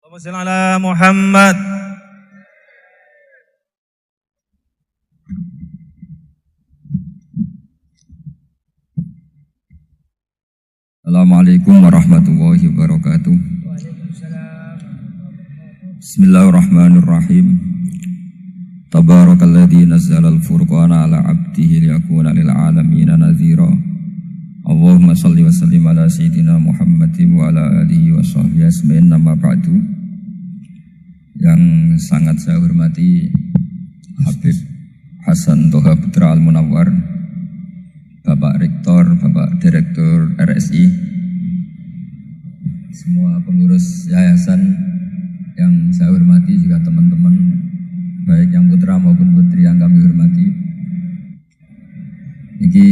Allahumma shalli ala Muhammad. Assalamualaikum warahmatullahi wabarakatuh. Bismillahirrahmanirrahim. Tabarakalladzi nazzala al-furqana ala 'abdihi liyakuna lil 'alamin nadhira. Allahumma shalli wa sallim ala sayyidina Muhammadin wa ala alihi wa sahbihi ajmain. Nama ba'du. Yang sangat saya hormati Habib Hasan Toha Putra Al-Munawwar, Bapak Rektor, Bapak Direktur RSI, semua pengurus yayasan yang saya hormati, juga teman-teman baik yang putra maupun putri yang kami hormati. Ini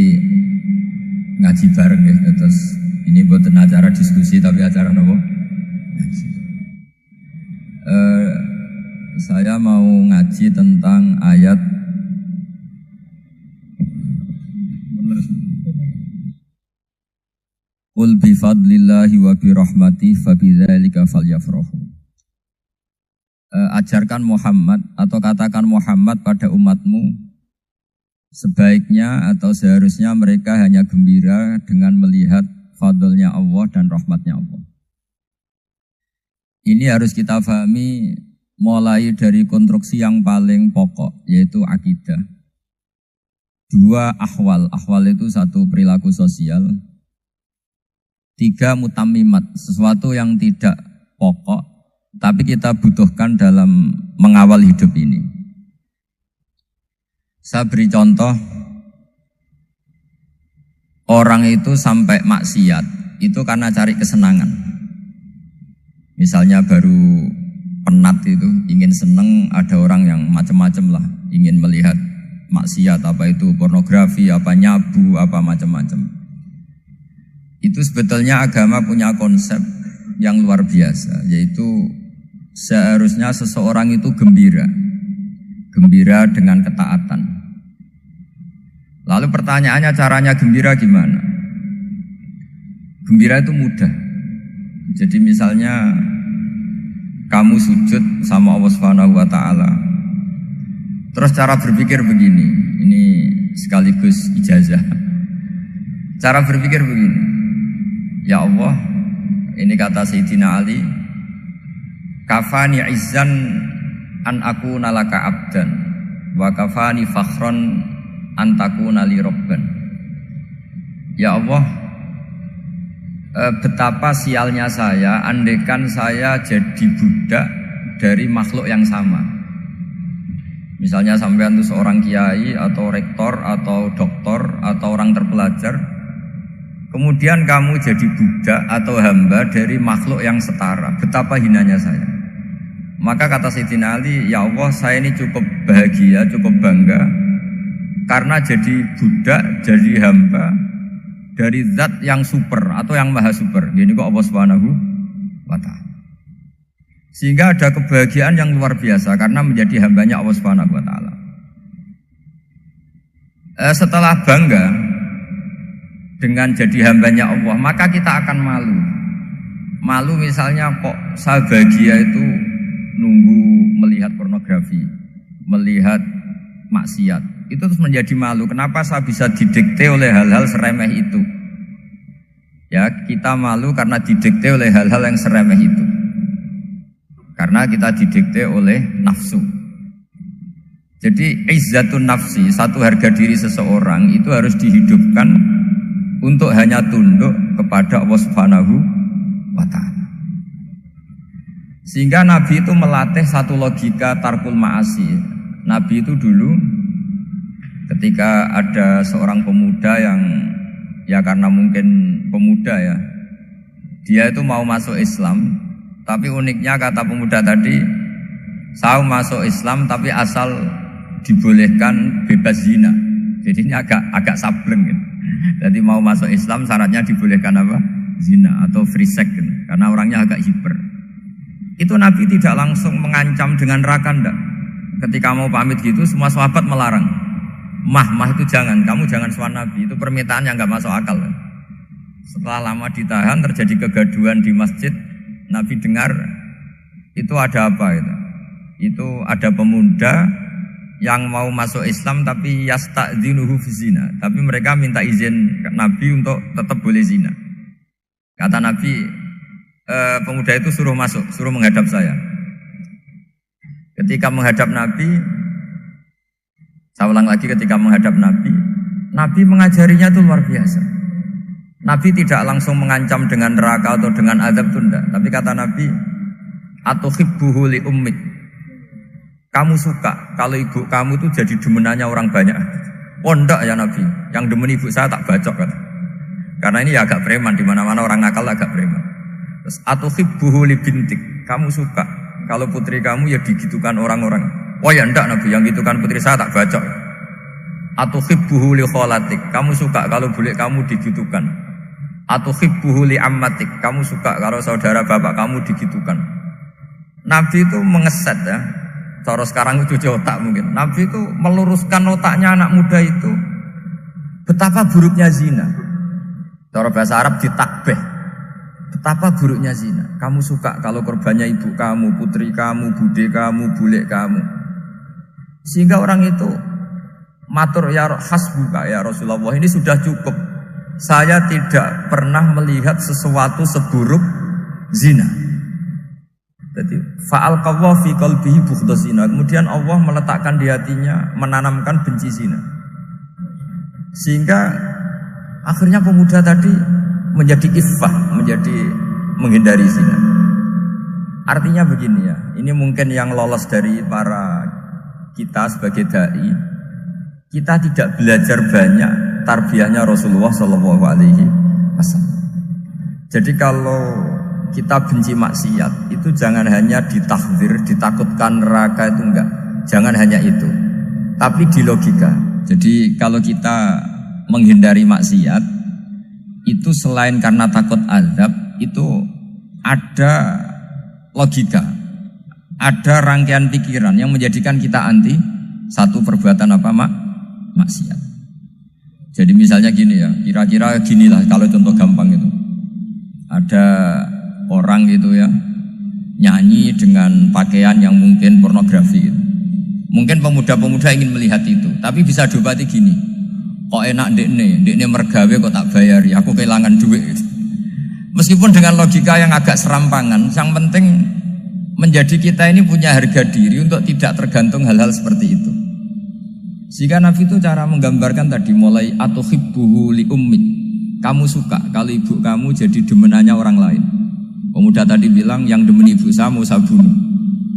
ngaji bareng ya, terus ini bukan acara diskusi tapi acara apa? Saya mau ngaji tentang ayat Qul bi fadlillahi wa bi rahmatihi fabidzalika falyafrahu. Ajarkan Muhammad atau katakan Muhammad pada umatmu, sebaiknya atau seharusnya mereka hanya gembira dengan melihat fadlnya Allah dan rahmatnya Allah. Ini harus kita pahami mulai dari konstruksi yang paling pokok, yaitu akidah. Dua ahwal itu satu perilaku sosial. Tiga mutammimat, sesuatu yang tidak pokok, tapi kita butuhkan dalam mengawal hidup ini. Saya beri contoh, orang itu sampai maksiat, itu karena cari kesenangan. Misalnya baru penat itu, ingin seneng, ada orang yang macam-macam lah, ingin melihat maksiat, apa itu pornografi, apa nyabu, apa macam-macam. Itu sebetulnya agama punya konsep yang luar biasa, yaitu seharusnya seseorang itu gembira dengan ketaatan. Lalu pertanyaannya, caranya gembira gimana? Gembira itu mudah. Jadi misalnya kamu sujud sama Allah Subhanahu wa taala. Terus cara berpikir begini, ini sekaligus ijazah. Cara berpikir begini. Ya Allah, ini kata Sayyidina Ali, kafani izzan an akuna laka abdan wa kafani fakhron an takuna li rabban. Ya Allah, betapa sialnya saya andaikan saya jadi budak dari makhluk yang sama. Misalnya sampean itu seorang kiai atau rektor atau doktor atau orang terpelajar, kemudian kamu jadi budak atau hamba dari makhluk yang setara. Betapa hinanya saya. Maka kata Sayyidina Ali, ya Allah, saya ini cukup bahagia, cukup bangga karena jadi budak, jadi hamba dari zat yang super atau yang maha super. Ini kok Allah Subhanahu wa ta'ala. Sehingga ada kebahagiaan yang luar biasa karena menjadi hambanya Allah Subhanahu wa ta'ala. Setelah bangga dengan jadi hambanya Allah, maka kita akan malu. Malu misalnya kok saya bahagia itu nunggu melihat pornografi, melihat maksiat. Itu terus menjadi malu. Kenapa saya bisa didikte oleh hal-hal seremeh itu? Ya, kita malu karena didikte oleh hal-hal yang seremeh itu. Karena kita didikte oleh nafsu. Jadi izzatun nafsi, satu harga diri seseorang itu harus dihidupkan untuk hanya tunduk kepada Allah Subhanahu wa ta'ala. Sehingga Nabi itu melatih satu logika tarkul ma'asi. Nabi itu dulu ketika ada seorang pemuda yang, ya karena mungkin pemuda ya, dia itu mau masuk Islam, tapi uniknya kata pemuda tadi, saya masuk Islam tapi asal dibolehkan bebas zina. Jadi ini agak sableng gitu. Jadi mau masuk Islam syaratnya dibolehkan apa? Zina atau free sex gitu. Karena orangnya agak hiper. Itu Nabi tidak langsung mengancam dengan neraka, enggak. Ketika mau pamit gitu semua sahabat melarang. Mah itu jangan, kamu jangan suan Nabi, itu permintaan yang enggak masuk akal. Setelah lama ditahan, terjadi kegaduhan di masjid. Nabi dengar itu ada apa itu? Itu ada pemuda yang mau masuk Islam tapi yasta'dzinuhu fi zina. Tapi mereka minta izin Nabi untuk tetap boleh zina. Kata Nabi, pemuda itu suruh masuk, suruh menghadap saya. Ketika menghadap Nabi, saya ulang lagi, ketika menghadap Nabi, Nabi mengajarinya itu luar biasa. Nabi tidak langsung mengancam dengan neraka atau dengan azab itu enggak. Tapi kata Nabi, atuhibbuhu li ummik. Kamu suka kalau ibu kamu itu jadi demenannya orang banyak. Oh enggak ya Nabi, yang demen ibu saya tak bacok kan. Karena ini ya agak preman, di mana-mana orang nakal agak preman. Terus atuhibbuhu li bintik. Kamu suka kalau putri kamu ya digitukan orang-orang. Oh ya enggak Nabi, yang gitukan putri saya tak bacok. Atuhibbuhu li kholatik. Kamu suka kalau bule kamu digitukan. Atuhibbuhu li ammatik. Kamu suka kalau saudara bapak kamu digitukan. Nabi itu mengeset ya. Cara sekarang itu cuci otak mungkin. Nabi itu meluruskan otaknya anak muda itu. Betapa buruknya zina. Cara bahasa Arab ditakbih. Betapa buruknya zina. Kamu suka kalau korbannya ibu kamu, putri kamu, bude kamu, bule kamu. Sehingga orang itu matur ya hasbuka ya Rasulullah, ini sudah cukup. Saya tidak pernah melihat sesuatu seburuk zina. Jadi fa'alqallahu fi qalbihi bughdha zina. Kemudian Allah meletakkan di hatinya, menanamkan benci zina. Sehingga akhirnya pemuda tadi menjadi iffah, menjadi menghindari zina. Artinya begini ya, ini mungkin yang lolos dari para kita sebagai dai, kita tidak belajar banyak tarbiyahnya Rasulullah Shallallahu Alaihi Wasallam. Jadi kalau kita benci maksiat itu jangan hanya ditahdzir, ditakutkan neraka, itu enggak. Jangan hanya itu, tapi di logika. Jadi kalau kita menghindari maksiat itu selain karena takut azab, itu ada logika, ada rangkaian pikiran yang menjadikan kita anti satu perbuatan apa maksiat. Jadi misalnya gini ya, kira-kira ginilah kalau contoh gampang itu. Ada orang gitu ya, nyanyi dengan pakaian yang mungkin pornografi gitu. Mungkin pemuda-pemuda ingin melihat itu, tapi bisa diobati gini. Kok enak ndekne mergawe kok tak bayari, aku kehilangan duit gitu. Meskipun dengan logika yang agak serampangan, yang penting menjadi kita ini punya harga diri untuk tidak tergantung hal-hal seperti itu. Jika Nabi itu cara menggambarkan tadi mulai atuhibbuhu li ummik. Kamu suka kalau ibu kamu jadi demenannya orang lain. Pemuda tadi bilang yang demen ibu saya mau saya bunuh.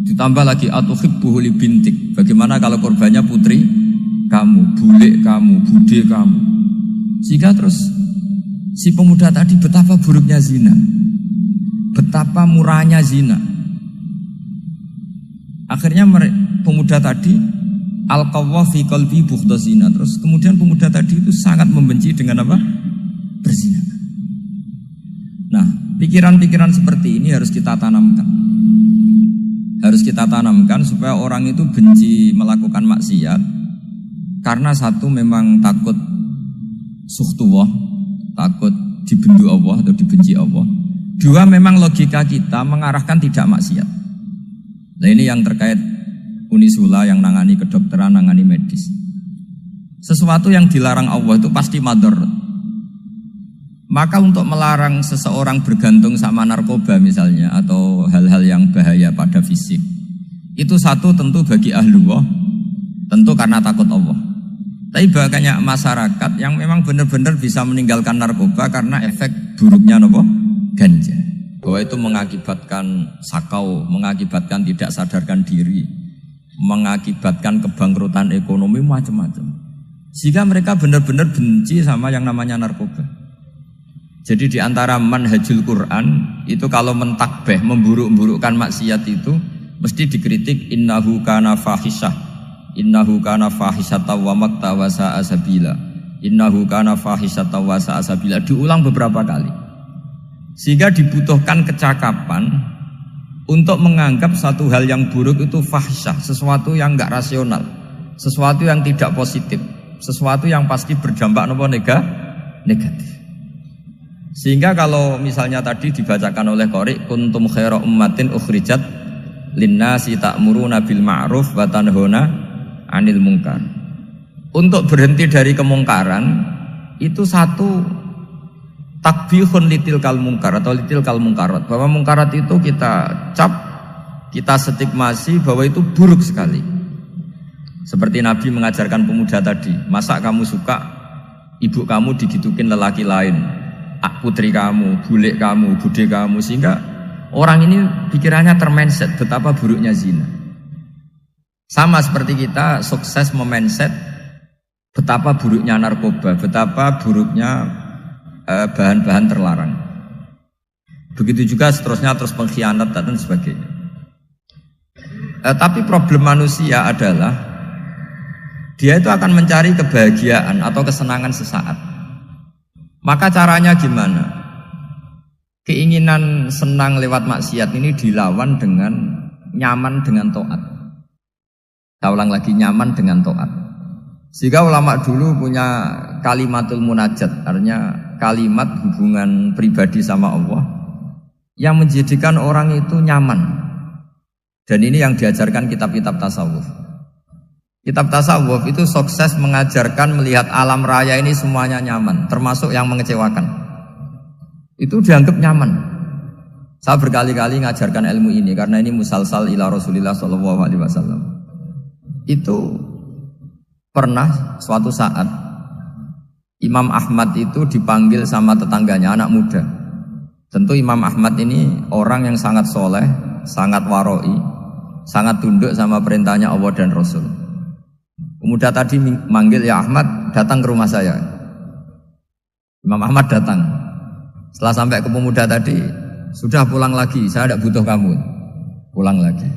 Ditambah lagi atuhibbuhu li bintik. Bagaimana kalau korbannya putri kamu, bule kamu, bude kamu. Jika terus si pemuda tadi betapa buruknya zina, betapa murahnya zina. Akhirnya pemuda tadi alqawwa fi qalbi bughdha zina. Terus kemudian pemuda tadi itu sangat membenci dengan apa? Berzina. Nah, pikiran-pikiran seperti ini harus kita tanamkan. Harus kita tanamkan supaya orang itu benci melakukan maksiat karena satu memang takut suhtullah, takut dibendu Allah atau dibenci Allah. Dua, memang logika kita mengarahkan tidak maksiat. Nah, ini yang terkait Unisula yang nangani kedokteran, nangani medis. Sesuatu yang dilarang Allah itu pasti madharat. Maka untuk melarang seseorang bergantung sama narkoba misalnya atau hal-hal yang bahaya pada fisik, itu satu tentu bagi ahlullah, tentu karena takut Allah. Tapi banyak masyarakat yang memang benar-benar bisa meninggalkan narkoba karena efek buruknya ganja. Bahwa itu mengakibatkan sakau, mengakibatkan tidak sadarkan diri, mengakibatkan kebangkrutan ekonomi, macam-macam. Sehingga mereka benar-benar benci sama yang namanya narkoba. Jadi di antara manhajul Quran itu kalau mentakbih, memburuk-burukkan maksiat itu mesti dikritik innahu kana fahisyah, innahu kana fahisyata wa maqta wa sa'a sabila, innahu kana fahisyata wa sa'a sabila, diulang beberapa kali. Sehingga dibutuhkan kecakapan untuk menganggap satu hal yang buruk itu fahisyah, sesuatu yang enggak rasional, sesuatu yang tidak positif, sesuatu yang pasti berdampak negatif. Sehingga kalau misalnya tadi dibacakan oleh Qori kuntum khaira ummatin ukhrijat linnasi ta'muruna bil ma'ruf wa tanhauna 'anil munkar. Untuk berhenti dari kemungkaran itu satu takbihun litilkal munkar atau litilkal munkarat, bahwa munkarat itu kita cap, kita stigmasi bahwa itu buruk sekali. Seperti Nabi mengajarkan pemuda tadi, masa kamu suka ibu kamu digitukin lelaki lain, putri kamu, bule kamu, bude kamu, sehingga orang ini pikirannya termindset betapa buruknya zina. Sama seperti kita sukses memindset betapa buruknya narkoba, betapa buruknya bahan-bahan terlarang. Begitu juga seterusnya, terus pengkhianat dan sebagainya. Tapi problem manusia adalah dia itu akan mencari kebahagiaan atau kesenangan sesaat. Maka caranya gimana? Keinginan senang lewat maksiat ini dilawan dengan nyaman dengan taat. Saya ulang lagi, nyaman dengan taat. Sehingga ulama dulu punya kalimatul munajat, artinya kalimat hubungan pribadi sama Allah yang menjadikan orang itu nyaman. Dan ini yang diajarkan kitab-kitab tasawuf. Kitab tasawuf itu sukses mengajarkan melihat alam raya ini semuanya nyaman, termasuk yang mengecewakan. Itu dianggap nyaman. Saya berkali-kali mengajarkan ilmu ini karena ini musalsal ila Rasulillah SAW. Itu pernah suatu saat Imam Ahmad itu dipanggil sama tetangganya, anak muda. Tentu Imam Ahmad ini orang yang sangat soleh, sangat waroi, sangat tunduk sama perintahnya Allah dan Rasul. Pemuda tadi manggil, ya Ahmad, datang ke rumah saya. Imam Ahmad datang. Setelah sampai ke pemuda tadi, sudah pulang lagi, saya tidak butuh kamu. Pulang lagi.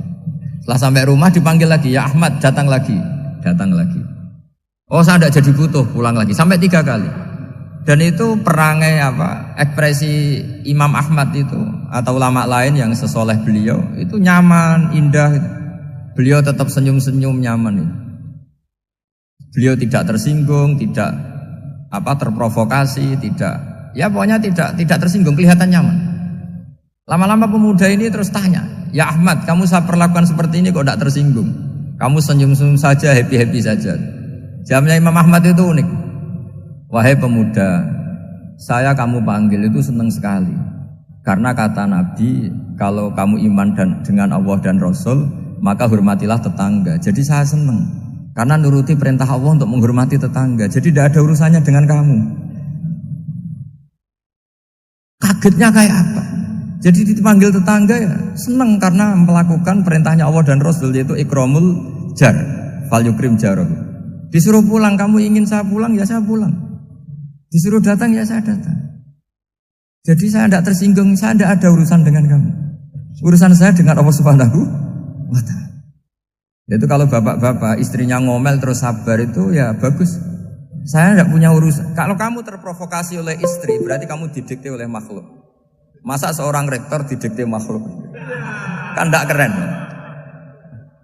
Setelah sampai rumah dipanggil lagi, ya Ahmad, datang lagi. Datang lagi. Oh, saya tidak jadi butuh, pulang lagi. Sampai 3 kali. Dan itu perangai ekspresi Imam Ahmad itu atau ulama lain yang sesoleh beliau itu nyaman, indah. Beliau tetap senyum-senyum nyaman itu. Beliau tidak tersinggung, tidak terprovokasi, pokoknya tidak tersinggung, kelihatan nyaman. Lama-lama pemuda ini terus tanya, ya Ahmad, kamu saya perlakukan seperti ini kok tidak tersinggung? Kamu senyum-senyum saja, happy-happy saja. Jawabnya Imam Ahmad itu unik. Wahai pemuda, saya kamu panggil itu senang sekali. Karena kata Nabi, kalau kamu iman dengan Allah dan Rasul, maka hormatilah tetangga. Jadi saya senang. Karena nuruti perintah Allah untuk menghormati tetangga. Jadi tidak ada urusannya dengan kamu. Kagetnya kayak apa? Jadi dipanggil tetangga ya senang karena melakukan perintahnya Allah dan Rasul, yaitu ikramul jar, fal yukrim jarahu. Disuruh pulang, kamu ingin saya pulang, ya saya pulang. Disuruh datang, ya saya datang. Jadi saya tidak tersinggung, saya tidak ada urusan dengan kamu. Urusan saya dengan Allah Subhanahu wa Ta'ala. Itu kalau bapak-bapak istrinya ngomel terus sabar itu ya bagus. Saya tidak punya urusan. Kalau kamu terprovokasi oleh istri, berarti kamu didikte oleh makhluk. Masa seorang rektor didikte makhluk? Kan tidak keren.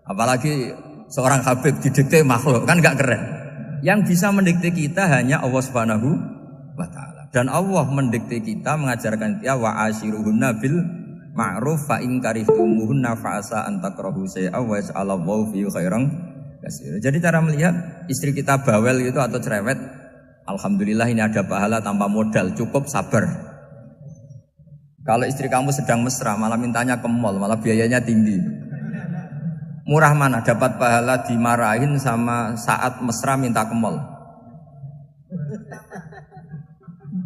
Apalagi seorang habib didikte makhluk, kan tidak keren. Yang bisa mendikte kita hanya Allah Subhanahu wa Ta'ala. Dan Allah mendikte kita, mengajarkan kita wa ashiruhunna bil ma'ruf fa in karihtumuhunna fa asa an takrahu shay'a wa yaj'alallahu fi khairan katsira. Jadi cara melihat istri kita bawel gitu atau cerewet, alhamdulillah ini ada pahala tanpa modal, cukup sabar. Kalau istri kamu sedang mesra malah mintanya ke mall, malah biayanya tinggi. Murah mana dapat pahala dimarahin sama saat mesra minta ke mall?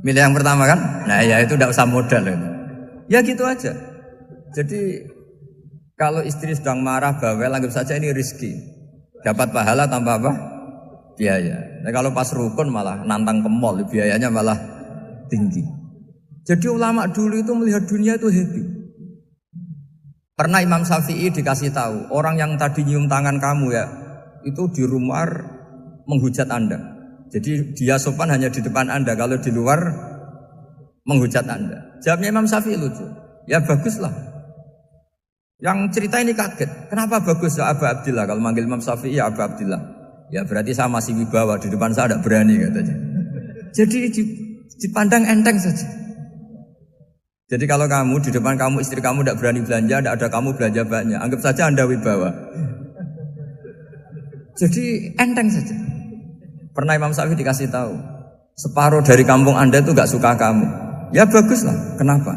Milih yang pertama kan? Nah ya itu tidak usah modal itu. Ya gitu aja. Jadi kalau istri sedang marah bawel, anggap saja ini rezeki. Dapat pahala tanpa apa? Biaya. Nah, kalau pas rukun malah nantang ke mall, biayanya malah tinggi. Jadi ulama dulu itu melihat dunia itu happy. Pernah Imam Syafi'i dikasih tahu, orang yang tadi nyium tangan kamu ya, itu di rumah menghujat Anda. Jadi dia sopan hanya di depan Anda, kalau di luar menghujat Anda. Jawabnya Imam Syafi'i lucu. Ya baguslah. Yang cerita ini kaget. Kenapa bagus ya Aba Abdillah? Kalau manggil Imam Syafi'i ya Aba Abdillah. Ya berarti saya masih wibawa, di depan saya tidak berani katanya. Jadi dipandang enteng saja. Jadi kalau kamu di depan kamu istri kamu tidak berani belanja, tidak ada kamu belanja banyak, anggap saja Anda wibawa. Jadi enteng saja. Pernah Imam Syafi'i dikasih tahu, separuh dari kampung Anda itu gak suka kamu. Ya baguslah, kenapa?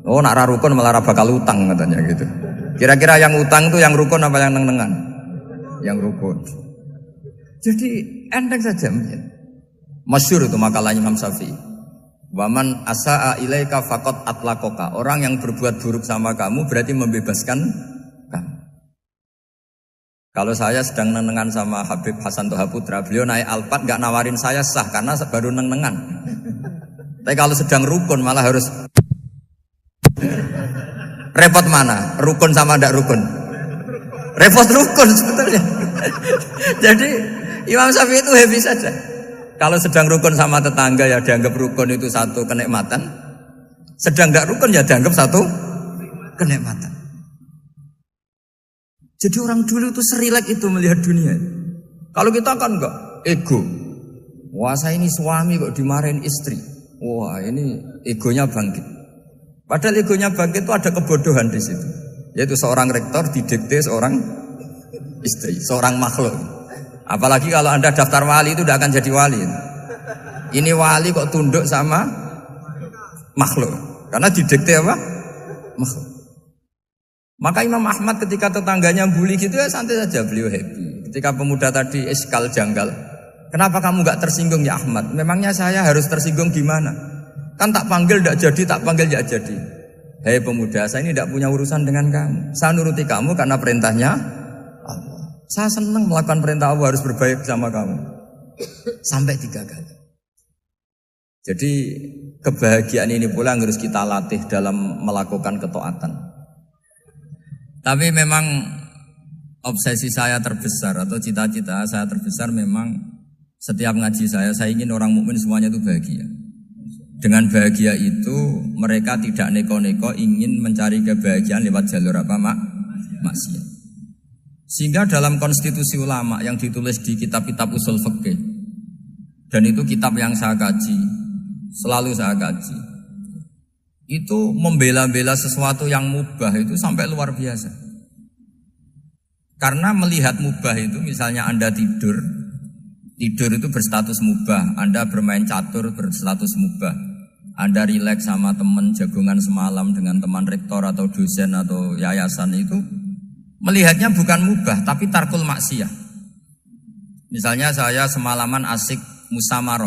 Oh nak rukun malah bakal utang katanya gitu. Kira-kira yang utang itu yang rukun apa yang neng-nengan? Yang rukun. Jadi enteng saja. Masyhur itu makalahnya Imam Syafi'i. Waman asa'a ilaika faqad atlaqaka. Orang yang berbuat buruk sama kamu berarti membebaskan kamu. Kalau saya sedang neng-nengan sama Habib Hasan Toha Putra, beliau naik Alphard gak nawarin saya sah karena baru neng-nengan. Tapi kalau sedang rukun malah harus repot mana? Rukun sama ndak rukun? Repot rukun sebetulnya. Jadi Imam Syafi'i itu happy saja. Kalau sedang rukun sama tetangga ya dianggap rukun itu satu kenikmatan. Sedang ndak rukun ya dianggap satu kenikmatan. Jadi orang dulu itu serilek itu melihat dunia. Kalau kita kan enggak, ego. Wah saya ini suami kok dimarahin istri. Wah ini egonya bangkit. Padahal egonya bangkit itu ada kebodohan di situ. Yaitu seorang rektor didikte seorang istri, seorang makhluk. Apalagi kalau Anda daftar wali itu tidak akan jadi wali. Ini wali kok tunduk sama makhluk. Karena didikte apa? Makhluk. Maka Imam Ahmad ketika tetangganya bully gitu ya santai saja, beliau happy. Ketika pemuda tadi iskal janggal, kenapa kamu gak tersinggung ya Ahmad? Memangnya saya harus tersinggung gimana? Kan tak panggil gak jadi, tak panggil gak jadi. Hei pemuda, saya ini tidak punya urusan dengan kamu. Saya nuruti kamu karena perintahnya Allah. Saya senang melakukan perintah Allah, harus berbaik sama kamu. Sampai 3 kali. Jadi kebahagiaan ini pula yang harus kita latih dalam melakukan ketaatan. Tapi memang obsesi saya terbesar atau cita-cita saya terbesar memang setiap ngaji saya ingin orang mukmin semuanya itu bahagia. Dengan bahagia itu mereka tidak neko-neko ingin mencari kebahagiaan lewat jalur apa maksiat. Sehingga dalam konstitusi ulama yang ditulis di kitab-kitab usul fikih, dan itu kitab yang saya kaji, selalu saya kaji. Itu membela-bela sesuatu yang mubah itu sampai luar biasa. Karena melihat mubah itu misalnya Anda tidur itu berstatus mubah. Anda bermain catur berstatus mubah. Anda rileks sama teman jagungan semalam dengan teman rektor atau dosen atau yayasan itu melihatnya bukan mubah tapi tarkul maksiyah. Misalnya saya semalaman asik musamarah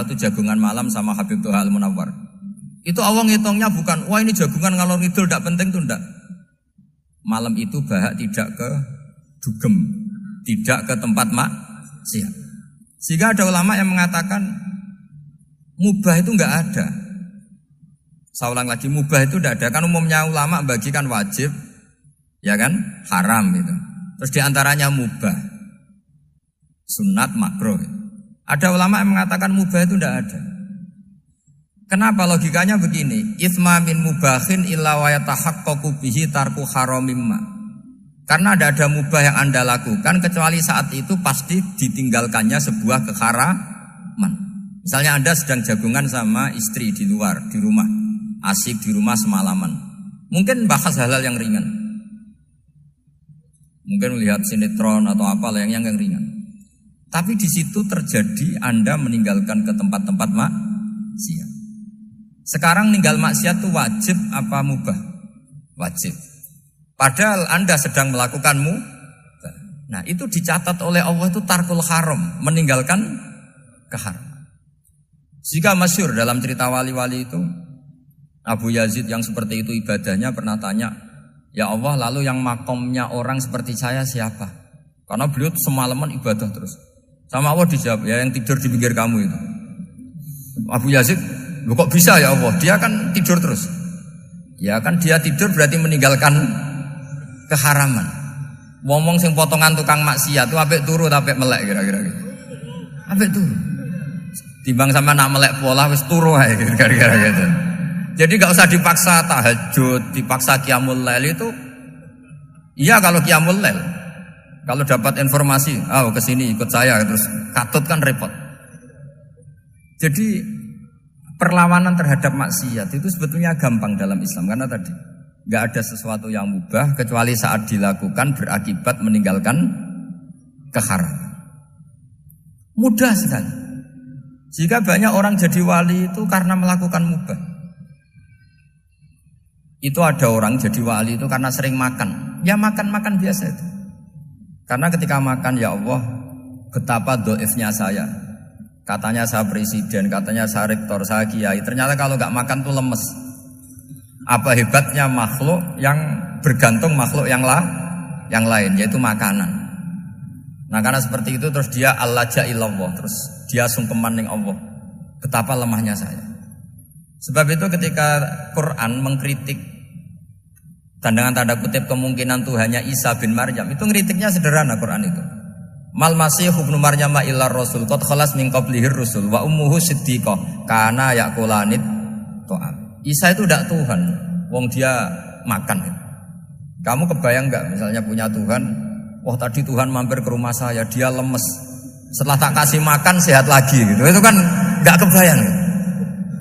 itu jagungan malam sama Habib Toha Al-Munawwar. Itu Allah ngitungnya bukan, wah ini jagungan ngalor ngidul tidak penting tuh enggak. Malam itu bahak tidak ke dugem, tidak ke tempat maksiat. Sehingga ada ulama yang mengatakan mubah itu enggak ada. Saya ulang lagi, mubah itu enggak ada. Kan umumnya ulama bagikan wajib, ya kan, haram gitu. Terus diantaranya mubah, sunat, makruh. Ada ulama yang mengatakan mubah itu enggak ada. Kenapa logikanya begini? Itsma min mubahin illa wa yatahaqqaqu bihi tarku haramimma. Karena tidak ada mubah yang Anda lakukan kecuali saat itu pasti ditinggalkannya sebuah keharaman. Misalnya Anda sedang jagungan sama istri di luar, di rumah, asik di rumah semalaman. Mungkin bahas hal-hal yang ringan. Mungkin melihat sinetron atau apalah yang ringan. Tapi di situ terjadi Anda meninggalkan ke tempat-tempat maksiat. Sekarang ninggal maksiat itu wajib apa mubah? Wajib. Padahal Anda sedang melakukan mubah. Nah itu dicatat oleh Allah itu tarkul haram, meninggalkan keharaman. Jika masyhur dalam cerita wali-wali itu, Abu Yazid yang seperti itu ibadahnya pernah tanya, ya Allah lalu yang makomnya orang seperti saya siapa? Karena beliau semalaman ibadah terus. Sama Allah dijawab, ya yang tidur di pinggir kamu itu. Abu Yazid, loh kok bisa ya Allah? Dia kan tidur terus. Ya kan dia tidur berarti meninggalkan keharaman. Ngomong sing potongan tukang maksiat tuh apik turu tapi melek kira-kira gitu. Apik turu. Timbang sama nak melek pola wis turu ae kira-kira gitu. Jadi enggak usah dipaksa tahajud, dipaksa qiyamul lail itu. Iya kalau qiyamul lail. Kalau dapat informasi, kesini ikut saya terus katut kan repot. Jadi perlawanan terhadap maksiat itu sebetulnya gampang dalam Islam karena tadi nggak ada sesuatu yang mubah kecuali saat dilakukan berakibat meninggalkan keharaman. Mudah sekali. Jika banyak orang jadi wali itu karena melakukan mubah. Itu ada orang jadi wali itu karena sering makan. Ya makan-makan biasa itu. Karena ketika makan, ya Allah, betapa doifnya saya. Katanya saya presiden, katanya saya rektor, saya kiai. Ternyata kalau nggak makan tuh lemes. Apa hebatnya makhluk yang bergantung makhluk yang lain, yaitu makanan. Nah karena seperti itu terus dia al-laja'illallah, terus dia sungkeman ning Allah. Betapa lemahnya saya. Sebab itu ketika Quran mengkritik dan dengan tanda kutip kemungkinan Tuhannya Isa bin Maryam, itu ngeritiknya sederhana Quran itu. Mal masih ibnu Maryam illar rasul qad khalas min qablihir rusul wa ummuhu siddiqah kana yaqulanit ta'am. Isa itu tidak Tuhan, wong dia makan. Kamu kebayang enggak misalnya punya Tuhan, wah tadi Tuhan mampir ke rumah saya, dia lemes. Setelah tak kasih makan sehat lagi gitu. Itu kan enggak kebayang. Gitu.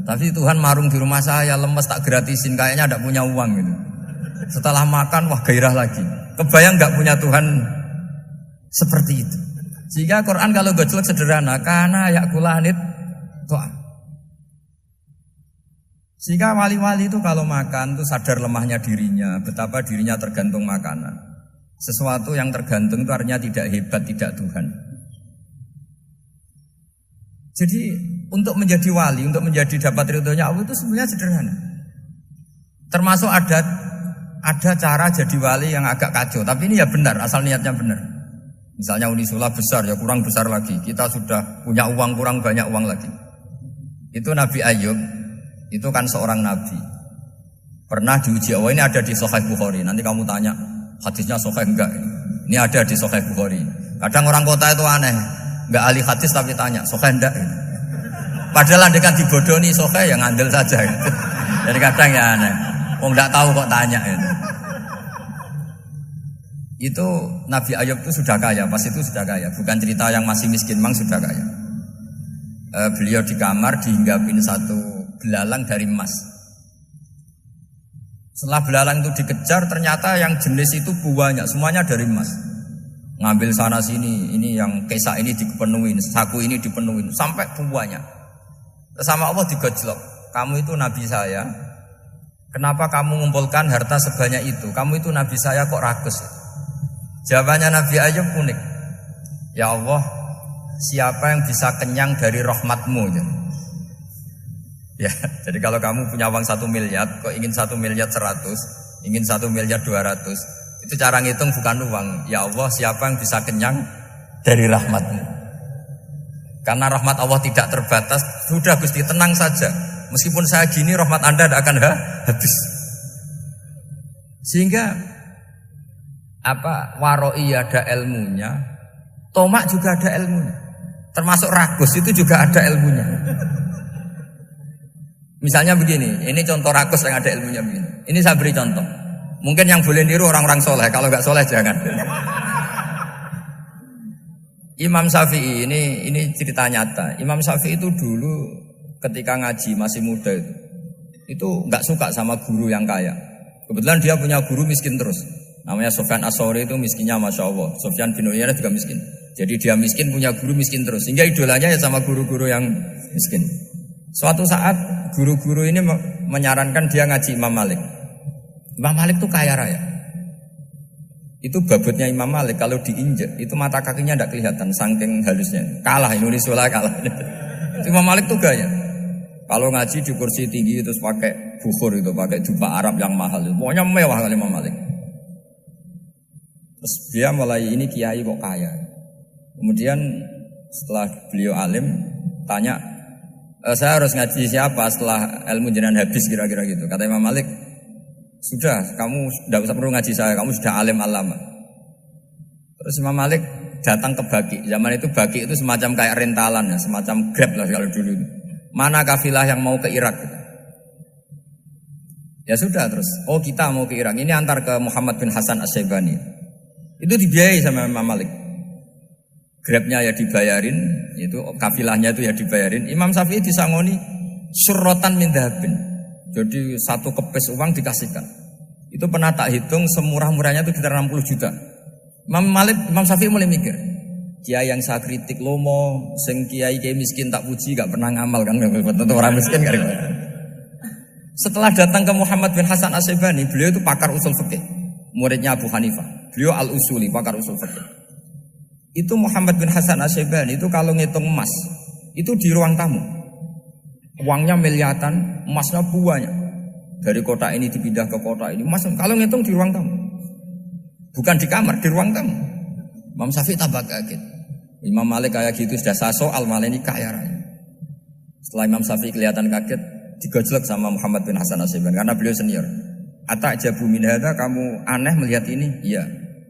Tapi Tuhan marung di rumah saya, lemes tak gratisin, kayaknya enggak punya uang gitu. Setelah makan wah gairah lagi. Kebayang enggak punya Tuhan seperti itu. Sehingga Quran kalau gojlok sederhana, kana yaqulanit ta'am. Sehingga wali-wali itu kalau makan itu sadar lemahnya dirinya, betapa dirinya tergantung makanan. Sesuatu yang tergantung itu artinya tidak hebat, tidak Tuhan. Jadi untuk menjadi wali, untuk menjadi dapat ridhonya Allah itu sebenarnya sederhana. Termasuk ada cara jadi wali yang agak kacau, tapi ini ya benar, asal niatnya benar. Misalnya Unisula besar, ya kurang besar lagi. Kita sudah punya uang, kurang banyak uang lagi. Itu Nabi Ayub. Itu kan seorang nabi. Pernah diuji Allah, ini ada di Sahih Bukhari. Nanti kamu tanya, hadisnya sahih enggak? Ini ada di Sahih Bukhari. Kadang orang kota itu aneh, enggak ahli hadis tapi tanya, sahih enggak? Padahal andai kan dibodoni sahih ya ngandel saja gitu. Jadi kadang ya aneh. Wong enggak tahu kok tanya gitu. Itu Nabi Ayub itu sudah kaya, pas itu sudah kaya. Bukan cerita yang masih miskin, memang sudah kaya. Beliau di kamar dihinggapin satu belalang dari emas. Setelah belalang itu dikejar, ternyata yang jenis itu banyak, semuanya dari emas. Ngambil sana sini, ini yang kesak ini dipenuhin, saku ini dipenuhin, sampai banyak. Sama Allah digojlok. Kamu itu nabi saya. Kenapa kamu mengumpulkan harta sebanyak itu? Kamu itu nabi saya kok rakus? Jawabannya Nabi Ayub unik. Ya Allah, siapa yang bisa kenyang dari rahmatmu? Ya, jadi kalau kamu punya uang 1 miliar, kok ingin 1 miliar 100, ingin 1 miliar 200, itu cara ngitung bukan uang. Ya Allah, siapa yang bisa kenyang dari rahmatmu? Karena rahmat Allah tidak terbatas. Sudah Gusti, tenang saja. Meskipun saya gini, rahmat Anda tidak akan habis. Sehingga waroi ada ilmunya, tomak juga ada ilmunya. Termasuk ragus itu juga ada ilmunya. Misalnya begini, ini contoh rakus yang ada ilmunya begini. Ini saya beri contoh. Mungkin yang boleh niru orang-orang soleh, kalau nggak soleh jangan. Imam Syafi'i ini cerita nyata. Imam Syafi'i itu dulu ketika ngaji masih muda itu nggak suka sama guru yang kaya. Kebetulan dia punya guru miskin terus. Namanya Sufyan As-Tsauri, itu miskinnya Masya Allah. Sufyan bin Uyainah juga miskin. Jadi dia miskin punya guru miskin terus. Sehingga idolanya ya sama guru-guru yang miskin. Suatu saat guru-guru ini menyarankan dia ngaji Imam Malik. Imam Malik itu kaya raya. Itu babutnya Imam Malik kalau diinjek itu mata kakinya tidak kelihatan saking halusnya. Kalah Indonesia kalah. Imam Malik itu gaya. Kalau ngaji di kursi tinggi terus pakai bukhur itu, pakai jubah Arab yang mahal. Pokoknya mewah kali Imam Malik. Terus dia mulai ini kiai kok kaya. Kemudian setelah beliau alim tanya, saya harus ngaji siapa setelah ilmu jenengan habis kira-kira gitu. Kata Imam Malik, sudah kamu tidak usah perlu ngaji saya, kamu sudah alim alama. Terus Imam Malik datang ke Baki. Zaman itu Baki itu semacam kayak rentalan ya, semacam Grab lah kalau dulu. Mana kafilah yang mau ke Irak? Ya sudah terus. Oh kita mau ke Irak. Ini antar ke Muhammad bin Hasan As-Syaibani. Itu dibiayai sama Imam Malik. Grabnya ya dibayarin, itu kafilahnya itu ya dibayarin. Imam Syafi'i disangoni Surrotan min dhahabin. Jadi satu kepes uang dikasihkan. Itu pernah tak hitung semurah-murahnya itu sekitar 60 juta. Imam Syafi'i mulai mikir, kiai yang saya kritik lomo, sing kiai miskin tak puji, gak pernah ngamal kan, tentu orang miskin gak. Setelah datang ke Muhammad bin Hasan Asy-Syaibani, beliau itu pakar usul fikih, muridnya Abu Hanifah. Beliau al-usuli, pakar usul fikih. Itu Muhammad bin Hasan Asy-Syaibani itu kalau ngitung emas, itu di ruang tamu. Uangnya miliatan, emasnya banyak. Dari kota ini dipindah ke kota ini, emas kalau ngitung di ruang tamu. Bukan di kamar, di ruang tamu. Imam Syafi'i tambah kaget. Imam Malik kayak gitu sudah soal malah ini kaya raya. Setelah Imam Syafi'i kelihatan kaget, digojlok sama Muhammad bin Hasan Asy-Syaibani karena beliau senior. Ata'jabu min hadza, kamu aneh melihat ini? Iya.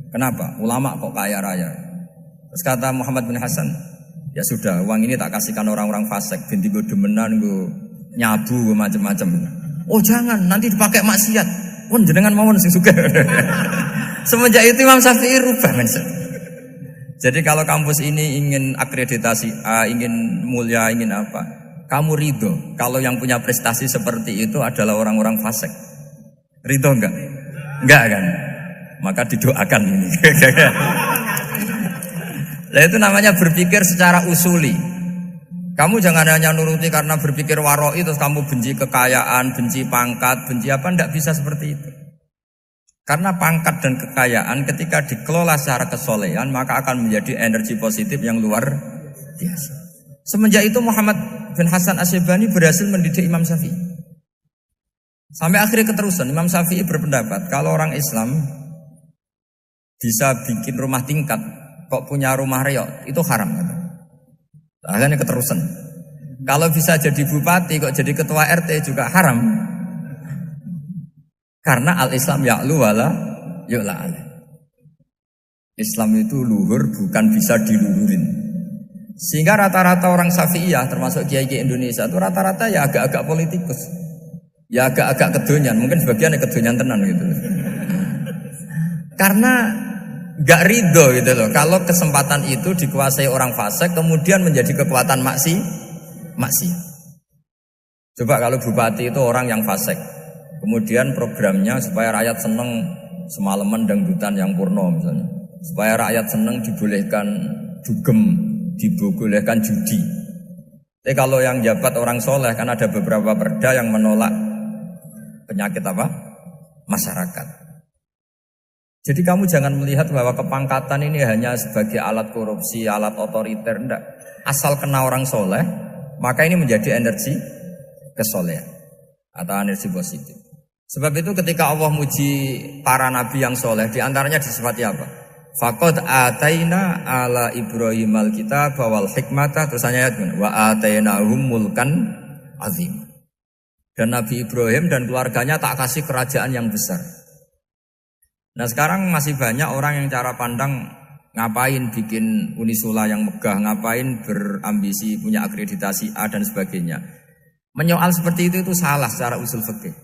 Kenapa? Ulama kok kaya raya. Terus kata Muhammad bin Hasan, ya sudah, uang ini tak kasihkan orang-orang fasik, binti gue demenan, gue nyabu, gue macam-macam. Oh jangan, nanti dipakai maksiat. Pun jenengan mawon sing suka. Semenjak itu Imam Syafi'i rubah mindset. Jadi kalau kampus ini ingin akreditasi A, ingin mulia, ingin apa, kamu ridho kalau yang punya prestasi seperti itu adalah orang-orang fasik. Ridho enggak? Enggak kan? Maka didoakan ini. Nah itu namanya berpikir secara usuli. Kamu jangan hanya nuruti karena berpikir waroi terus kamu benci kekayaan, benci pangkat, benci apa, enggak bisa seperti itu. Karena pangkat dan kekayaan ketika dikelola secara kesolehan maka akan menjadi energi positif yang luar biasa. Semenjak itu Muhammad bin Hasan Asy-Syaibani berhasil mendidik Imam Syafi'i. Sampai akhirnya keterusan Imam Syafi'i berpendapat kalau orang Islam bisa bikin rumah tingkat kok punya rumah reok itu haram. Akhirnya keterusan. Kalau bisa jadi bupati kok jadi ketua RT juga haram. Karena al-Islam ya'lu wala yu'la alaih. Islam itu luhur bukan bisa diluhurin. Sehingga rata-rata orang Syafi'iyah termasuk kiai-kiai Indonesia itu rata-rata ya agak-agak politikus. Ya agak-agak kedonyan, mungkin sebagian kedonyan tenan gitu. Karena gak ridho gitu loh. Kalau kesempatan itu dikuasai orang fasik kemudian menjadi kekuatan maksiat. Coba kalau bupati itu orang yang fasik. Kemudian programnya supaya rakyat seneng semalaman dangdutan yang purno misalnya. Supaya rakyat seneng dibolehkan dugem, dibolehkan judi. Tapi kalau yang jabat orang soleh kan ada beberapa perda yang menolak penyakit apa? Masyarakat. Jadi kamu jangan melihat bahwa kepangkatan ini hanya sebagai alat korupsi, alat otoriter, enggak. Asal kena orang soleh, maka ini menjadi energi kesolehan atau energi positif. Sebab itu ketika Allah muji para nabi yang soleh, diantaranya disifati apa? Faqad ataina ala Ibrahim al-kitab wal hikmata, terus ayat wa atainahum mulkan azim. Dan Nabi Ibrahim dan keluarganya tak kasih kerajaan yang besar. Nah sekarang masih banyak orang yang cara pandang ngapain bikin Unisula yang megah, ngapain berambisi punya akreditasi A dan sebagainya. Menyoal seperti itu salah secara usul fikih.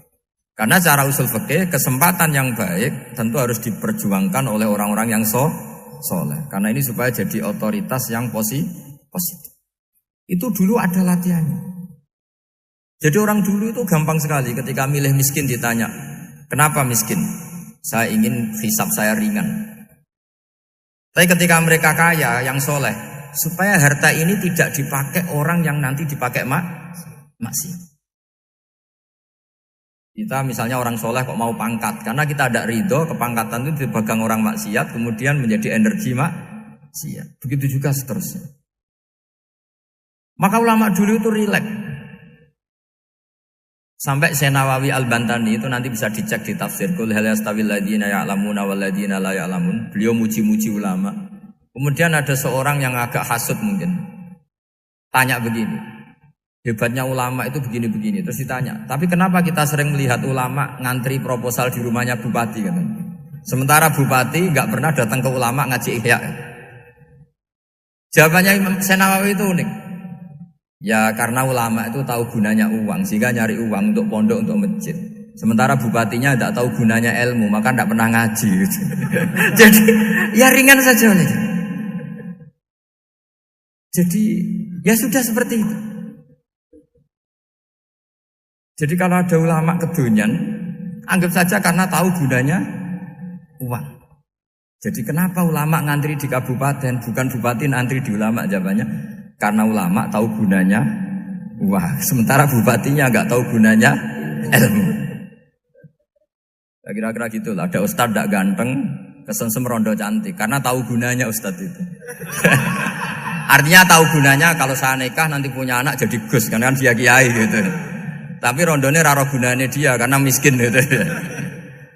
Karena secara usul fikih kesempatan yang baik tentu harus diperjuangkan oleh orang-orang yang soleh. Karena ini supaya jadi otoritas yang positif. Itu dulu ada latihannya. Jadi orang dulu itu gampang sekali ketika milih miskin ditanya, kenapa miskin? Saya ingin hisab saya ringan. Tapi ketika mereka kaya, yang soleh, supaya harta ini tidak dipakai orang yang nanti dipakai maksiat. Kita misalnya orang soleh kok mau pangkat, karena kita ada ridho, kepangkatan itu dipegang orang maksiat, kemudian menjadi energi maksiat. Begitu juga seterusnya. Maka ulama dulu itu rileks. Sampai Syekh Nawawi Al-Bantani itu nanti bisa dicek di tafsir Qul hal yastawil ladzina ya'lamuna wal ladzina la ya'lamun. Beliau muji-muji ulama. Kemudian ada seorang yang agak hasud mungkin. Tanya begini. Hebatnya ulama itu begini-begini. Terus ditanya, tapi kenapa kita sering melihat ulama ngantri proposal di rumahnya bupati kan? Sementara bupati nggak pernah datang ke ulama ngaji ihya. Jawabannya Imam Syekh Nawawi itu unik. Ya karena ulama itu tahu gunanya uang, sehingga nyari uang untuk pondok, untuk masjid. Sementara bupatinya tidak tahu gunanya ilmu, maka tidak pernah ngaji. Jadi ya ringan saja. Jadi ya sudah seperti itu. Jadi kalau ada ulama kedonyan, anggap saja karena tahu gunanya uang. Jadi kenapa ulama ngantri di kabupaten, bukan bupati ngantri di ulama? Jawabannya karena ulama tahu gunanya uang, sementara bupatinya nggak tahu gunanya ilmu. Ya, kira-kira gitu lah. Ada ustadz tidak ganteng, kesensem rondo cantik, karena tahu gunanya ustadz itu. Artinya tahu gunanya kalau saya nikah nanti punya anak jadi gus, karena kan dia kiai gitu. Tapi rondone raro gunanya dia karena miskin gitu.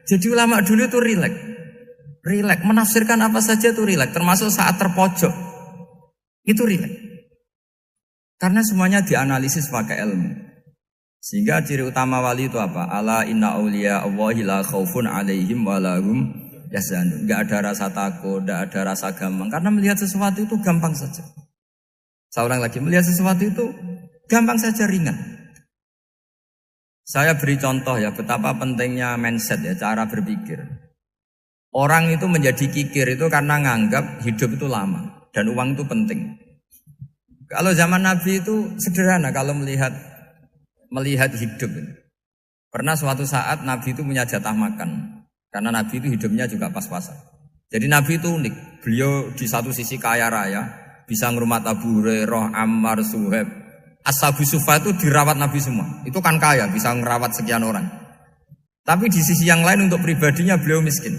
Jadi ulama dulu itu rileks, menafsirkan apa saja itu rileks, termasuk saat terpojok itu rileks. Karena semuanya dianalisis pakai ilmu. Sehingga ciri utama wali itu apa? Ala inna awliya Allahi la khaufun alaihim wa lahum yahzanun. Enggak ada rasa takut, enggak ada rasa gampang. Karena melihat sesuatu itu gampang saja. Saya ulang lagi, melihat sesuatu itu gampang saja, ringan. Saya beri contoh ya, betapa pentingnya mindset ya, cara berpikir. Orang itu menjadi kikir itu karena nganggap hidup itu lama dan uang itu penting. Kalau zaman Nabi itu sederhana kalau melihat hidup. Pernah suatu saat Nabi itu punya jatah makan. Karena Nabi itu hidupnya juga pas-pasan. Jadi Nabi itu unik. Beliau di satu sisi kaya raya, bisa ngurmat Abu Hurairah, Ammar, Suhaib. Ashabu Sufa itu dirawat Nabi semua. Itu kan kaya, bisa ngerawat sekian orang. Tapi di sisi yang lain untuk pribadinya beliau miskin.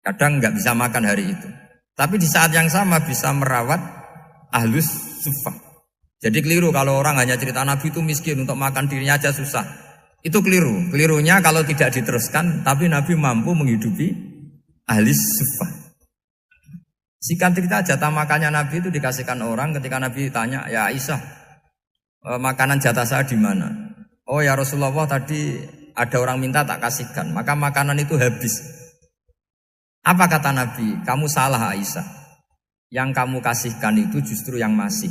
Kadang nggak bisa makan hari itu. Tapi di saat yang sama bisa merawat Ahlus Sufa. Jadi keliru kalau orang hanya cerita Nabi itu miskin, untuk makan dirinya aja susah. Itu keliru. Kelirunya kalau tidak diteruskan, tapi Nabi mampu menghidupi Ahlus Sufa. Singkat cerita, jatah makannya Nabi itu dikasihkan orang ketika Nabi tanya, ya Aisyah, makanan jatah saya di mana? Oh ya Rasulullah, tadi ada orang minta tak kasihkan, maka makanan itu habis. Apa kata Nabi? Kamu salah Aisyah. Yang kamu kasihkan itu justru yang masih.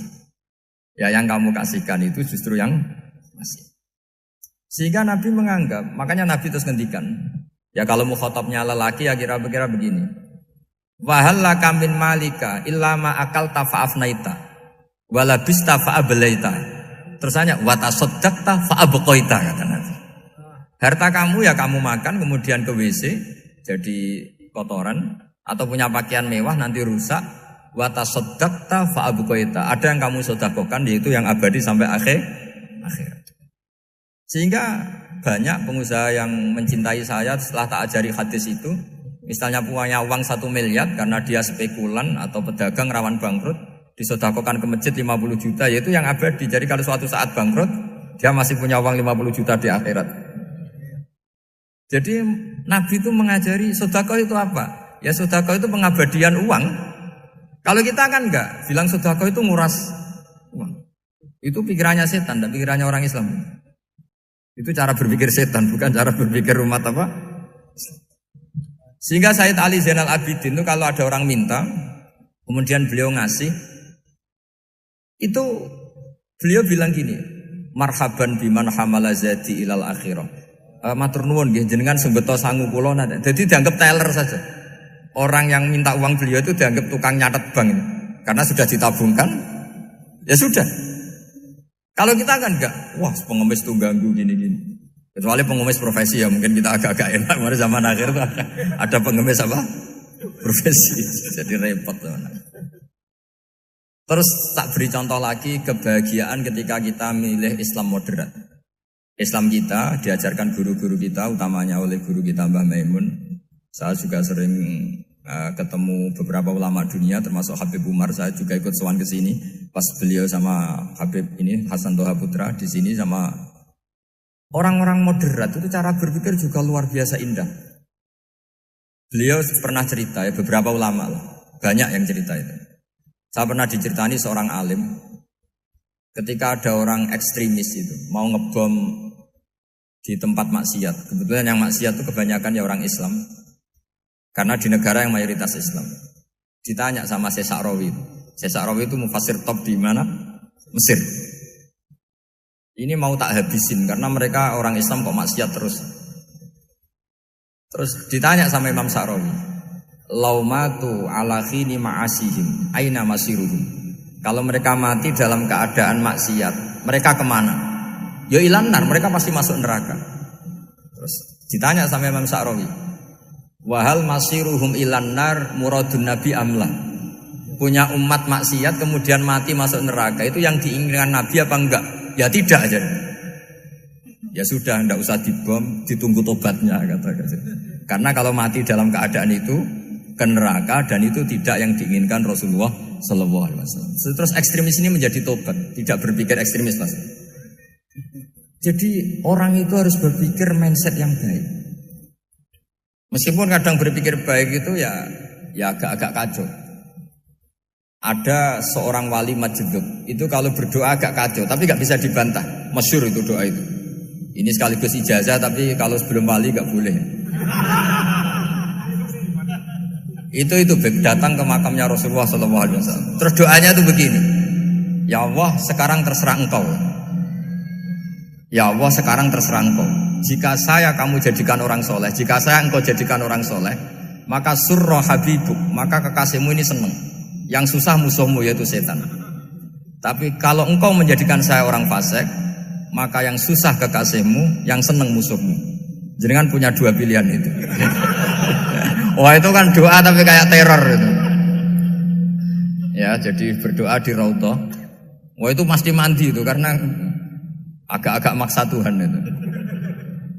Ya, yang kamu kasihkan itu justru yang masih. Sehingga Nabi menganggap, makanya Nabi terus ngendikan. Ya kalau mukhatabnya lelaki ya kira-kira begini. Wahallaka min malika illa ma akalta fa'afnaita walabista fa'ablaita. Terus tanya, watasoddaqta fa'abqaita, kata Nabi. Harta kamu ya kamu makan kemudian ke WC jadi kotoran, atau punya pakaian mewah nanti rusak. Watasoddaqta fa'abqaita. Ada yang kamu sedekahkan, yaitu yang abadi sampai akhir. Sehingga banyak pengusaha yang mencintai saya setelah tak ajari hadis itu. Misalnya punya uang 1 miliar karena dia spekulan atau pedagang rawan bangkrut, disedekahkan ke masjid 50 juta, yaitu yang abadi. Jadi kalau suatu saat bangkrut, dia masih punya uang 50 juta di akhirat. Jadi Nabi itu mengajari sedekah itu apa? Ya sedekah itu pengabadian uang. Kalau kita kan enggak, bilang sedekah itu nguras uang. Itu pikirannya setan dan pikirannya orang Islam. Itu cara berpikir setan, bukan cara berpikir umat apa? Sehingga Sayyid Ali Zainal Abidin itu kalau ada orang minta, kemudian beliau ngasih, itu beliau bilang gini, marhaban biman hamala zati ilal akhirah. Matur nuwun nggih jenengan sembeto sangu kula nate. Jadi dianggap teller saja. Orang yang minta uang beliau itu dianggap tukang nyatet bank ini. Karena sudah ditabungkan, ya sudah. Kalau kita kan enggak, wah pengemis tuh ganggu gini-gini. Kecuali pengemis profesi ya mungkin kita agak-agak enak. Mari zaman akhir tuh ada pengemis apa? Profesi. Jadi repot tuh. Terus tak beri contoh lagi kebahagiaan ketika kita milih Islam moderat. Islam kita diajarkan guru-guru kita, utamanya oleh guru kita Mbah Maimun. Saya juga sering ketemu beberapa ulama dunia, termasuk Habib Umar. Saya juga ikut sowan ke sini pas beliau sama Habib ini Hasan Toha Putra di sini sama orang-orang moderat. Itu cara berpikir juga luar biasa indah. Beliau pernah cerita ya, beberapa ulama lah, banyak yang cerita itu. Saya pernah diceritani seorang alim, ketika ada orang ekstremis itu mau ngebom di tempat maksiat. Kebetulan yang maksiat itu kebanyakan ya orang Islam, karena di negara yang mayoritas Islam. Ditanya sama Syekh Sa'rawi. Syekh Sa'rawi itu mufasir top di mana? Mesir. Ini mau tak habisin karena mereka orang Islam kok maksiat terus. Terus ditanya sama Imam Sa'rawi, laumatu ala khini ma'asihim aina masiruhum. Kalau mereka mati dalam keadaan maksiat, mereka kemana? ya ilan nar, mereka pasti masuk neraka. Terus ditanya sama Imam Sa'rawi, wahal masiruhum ilan nar muradun nabi amlah. Punya umat maksiat kemudian mati masuk neraka, itu yang diinginkan Nabi apa enggak? Ya tidak aja. Ya sudah, enggak usah dibom, ditunggu tobatnya kata-kata. Karena kalau mati dalam keadaan itu ke neraka dan itu tidak yang diinginkan Rasulullah Sallallahu Alaihi Wasallam. Terus ekstremis ini menjadi tobat, tidak berpikir ekstremis mas. Jadi orang itu harus berpikir mindset yang baik. Meskipun kadang berpikir baik itu ya agak-agak kacau. Ada seorang wali majdzub itu kalau berdoa agak kacau, tapi nggak bisa dibantah. Masyhur itu doa itu. Ini sekaligus ijazah, tapi kalau sebelum wali nggak boleh. Itu datang ke makamnya Rasulullah SAW. Terus doanya itu begini, ya Allah sekarang terserah engkau. Ya Allah sekarang terserah engkau. Jika saya kamu jadikan orang soleh, jika saya engkau jadikan orang soleh, maka surra habibuk, maka kekasihmu ini senang. Yang susah musuhmu yaitu setan. Tapi kalau engkau menjadikan saya orang fasik, maka yang susah kekasihmu, yang senang musuhmu. Jangan punya dua pilihan itu. Wah itu kan doa tapi kayak teror itu. Ya jadi berdoa di Raudhah. Wah itu pasti mandi itu karena agak-agak maksa Tuhan itu.